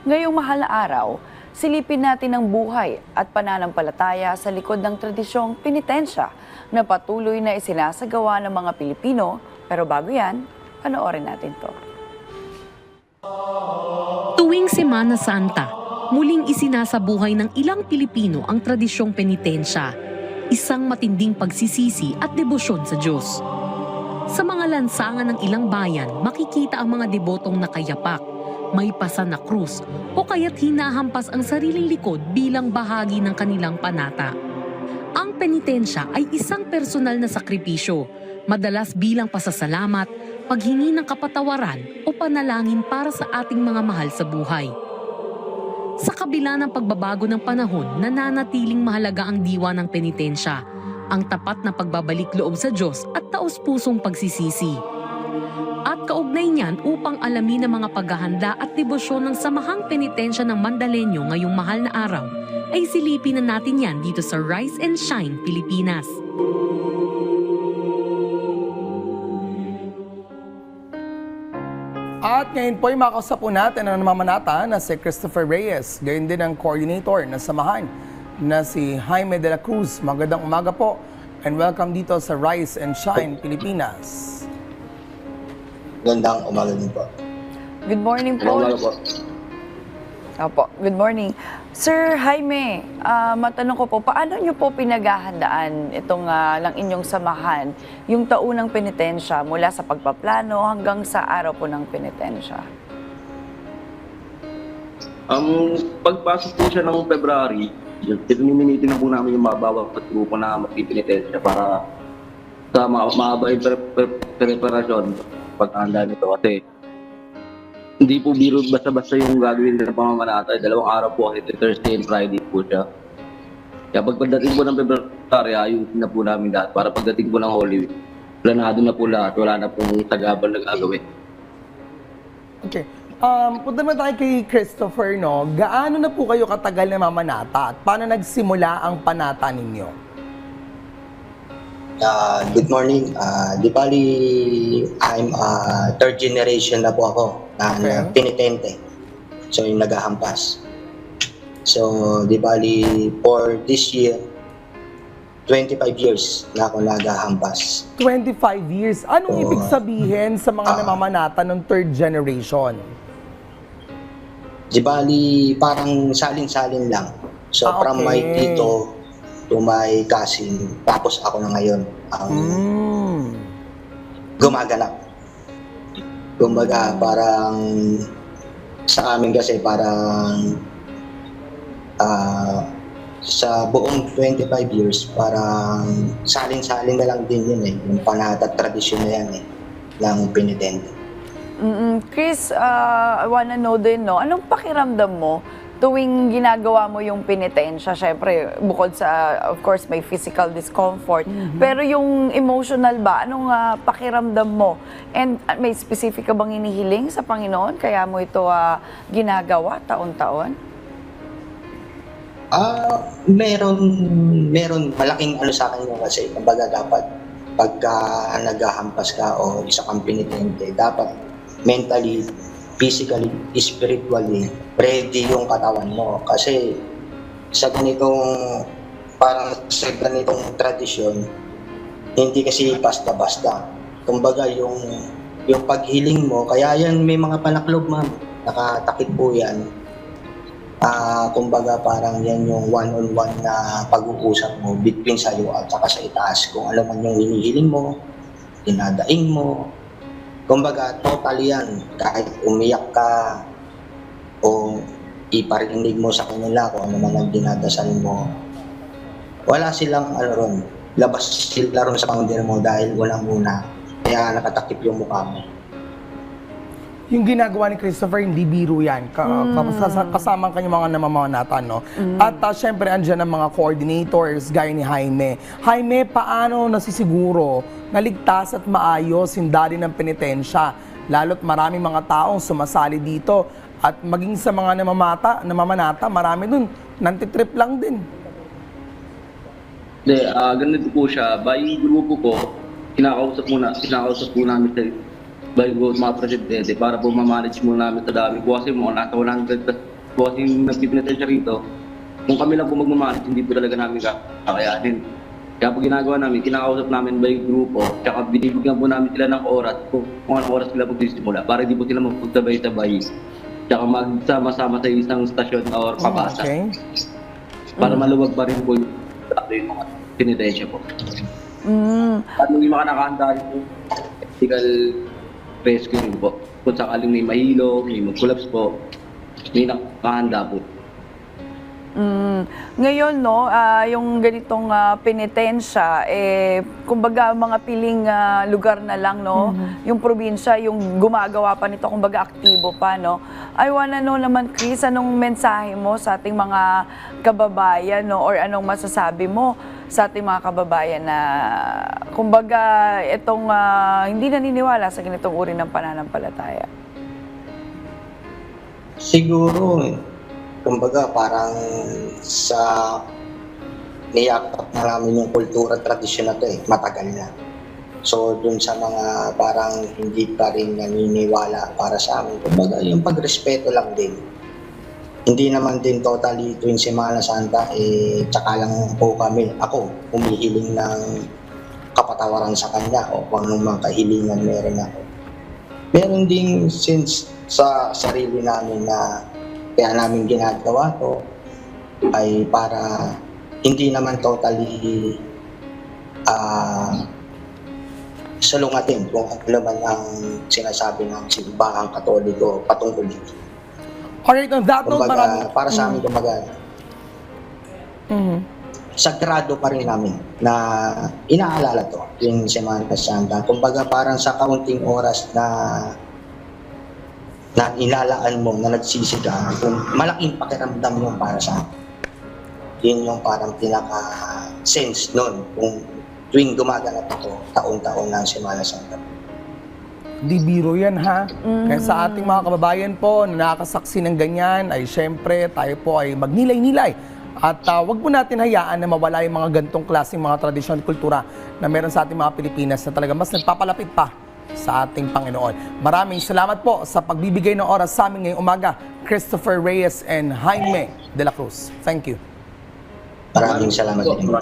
Ngayong mahal na araw, silipin natin ang buhay at pananampalataya sa likod ng tradisyong penitensya na patuloy na isinasagawa ng mga Pilipino. Pero bago yan, panoorin natin to. Tuwing Semana Santa, muling isinasabuhay ng ilang Pilipino ang tradisyong penitensya, isang matinding pagsisisi at debosyon sa Diyos. Sa mga lansangan ng ilang bayan, makikita ang mga debotong nakayapak, may pasan na krus o kaya't hinahampas ang sariling likod bilang bahagi ng kanilang panata. Ang penitensya ay isang personal na sakripisyo, madalas bilang pasasalamat, paghingi ng kapatawaran o panalangin para sa ating mga mahal sa buhay. Sa kabila ng pagbabago ng panahon, nananatiling mahalaga ang diwa ng penitensya, ang tapat na pagbabalik loob sa Diyos at taos-pusong pagsisisi. At kaugnay niyan upang alamin ang mga paghahanda at debosyon ng Samahang Penitensya ng Mandalenyo ngayong mahal na araw, ay silipin na natin yan dito sa Rise and Shine, Pilipinas. At ngayon po ay makausap po natin ang namamanata na si Christopher Reyes, gayon din ang coordinator ng samahan na si Jaime de la Cruz. Magandang umaga po and welcome dito sa Rise and Shine, Pilipinas. Gandang umaga din po. Good morning po. Umaga po. Opo, good morning. Sir Jaime, matanong ko po, paano nyo po pinaghahandaan itong ng inyong samahan, yung taunang penitensya mula sa pagpaplano hanggang sa araw po ng penitensya? Pagpasok po siya ng February, minimitin na po namin yung mga bawat grupo na magpipinitensya para sa mahaba yung preparasyon paghahanda nito kasi hindi po biro basta-basta yung gagawin ng pamamanata. 2 araw po kasi Thursday and Friday po siya. Kaya pagdating po ng February, ayusin na po namin lahat para pagdating po ng Holy Week, planado na po lahat, wala na pong tagabal na gagawin. Okay. Punta naman tayo kay Christopher, no? Gaano na po kayo katagal na mamanata at paano nagsimula ang panata ninyo? Good morning. Di bali, I'm third generation na po ako na penitente. So, yung naghahampas. So, di bali, for this year, 25 years na ako naghahampas. 25 years. Anong ibig sabihin sa mga namamanata ng third generation? Di bali, parang salin-salin lang. So, from my tito to my cousin, tapos ako na ngayon ang gumaganap. Kumbaga, parang sa amin kasi parang sa buong 25 years, parang salin-salin na lang din yun eh. Yung panata tradisyon na yan eh, ng penitente. Chris, I wanna know din, no? Anong pakiramdam mo tuwing ginagawa mo yung penitensya? Siyempre, bukod sa, of course, may physical discomfort. Pero yung emotional ba? Anong pakiramdam mo? And may specific ka bang inihiling sa Panginoon? Kaya mo ito ginagawa taon-taon? Meron malaking ano sa akin yun kasi kumbaga dapat pagka naghahampas ka o isa kang penitente, dapat mentally, physically, spiritually, ready yung katawan mo. Kasi sa ganitong tradisyon, hindi kasi basta-basta. Kumbaga yung paghiling mo, kaya yan may mga panaklob ma'am, nakatakip po yan. Kumbaga parang yan yung one-on-one na pag-uusap mo between sa'yo at saka sa itaas. Kung alam man yung hinihiling mo, dinadaing mo, kumbaga, totally yan. Kahit umiyak ka o iparinig mo sa kanila kung ano man ang dinadasal mo, wala silang ron. Labas sila ron sa paundir mo dahil walang-una. Kaya nakatakip yung mukha mo. Yung ginagawa ni Christopher, hindi biro yan. Kasama ang kanyang mga namamanata, no? At syempre, andyan ang mga coordinators, gaya ni Jaime. Jaime, paano nasisiguro na ligtas at maayos yung dali ng penitensya? Lalo't maraming mga taong sumasali dito. At maging sa mga namamanata, marami dun, nantitrip lang din. Hindi, ganito po siya. By grupo ko, kinakausap po namin sa by mga presidente para po ma-manage mo namin sa dami ko kasi mga nasa po kasi nagpipinitensya rito, kung kami lang po magmamalit, hindi po talaga namin kakayanin. Kaya po ginagawa namin, kinakausap namin ba yung grupo, tsaka binibigyan po namin sila ng oras kung anong oras sila magsisimula para hindi po sila magpagtabay-tabay. Tsaka magsama-sama sa isang stasyon or pabasa. Okay. Para maluwag pa rin po yung mga pinitensya po. At yung mga nakahanda yung medical rescue rin po. Kung sakaling may mahilo, may mag-collapse po, may nakahanda po. Ngayon, no, yung ganitong penitensya, kumbaga mga piling lugar na lang, no, yung probinsya, yung gumagawa pa nito, kumbaga aktibo pa, no. I wanna know naman, Chris, anong mensahe mo sa ating mga kababayan, no, or anong masasabi mo sa ating mga kababayan na, kumbaga, itong hindi naniniwala sa ganitong uri ng pananampalataya? Siguro, kumbaga parang sa niyakap na namin yung kultura at tradisyon na to matagal na. So dun sa mga parang hindi pa rin naniniwala para sa amin, kumbaga yung pagrespeto lang din. Hindi naman din totally tuwing Semana Santa, tsaka lang po kami, ako, humihiling ng kapatawaran sa kanya o kung anong mga kahilingan meron ako. Meron ding sense sa sarili namin na kaya namin ginagawa to ay para hindi naman totally salungatin kung ano naman ang sinasabi ng simbahang Katoliko patungkol dito. Alright, on that note, Kumbaga, para sa amin, kumbaga, sagrado pa rin namin na inaalala to yung Semana Santa. Kumbaga, parang sa kaunting oras na inalaan mo, na nagsisiga, kung malaking pakiramdam yung para sa akin. Yun yung parang pinaka-sense nun kung tuwing gumaganap ako taon-taon ng Semana Santa. Di biro yan, ha? Kaya sa ating mga kababayan po na nakakasaksi ng ganyan, ay syempre tayo po ay magnilay-nilay. At wag po natin hayaan na mawala yung mga gantong klaseng mga tradisyon at kultura na meron sa ating mga Pilipinas na talaga mas nagpapalapit pa sa ating Panginoon. Maraming salamat po sa pagbibigay ng oras sa amin ngayong umaga, Christopher Reyes and Jaime de la Cruz. Thank you. Maraming salamat din.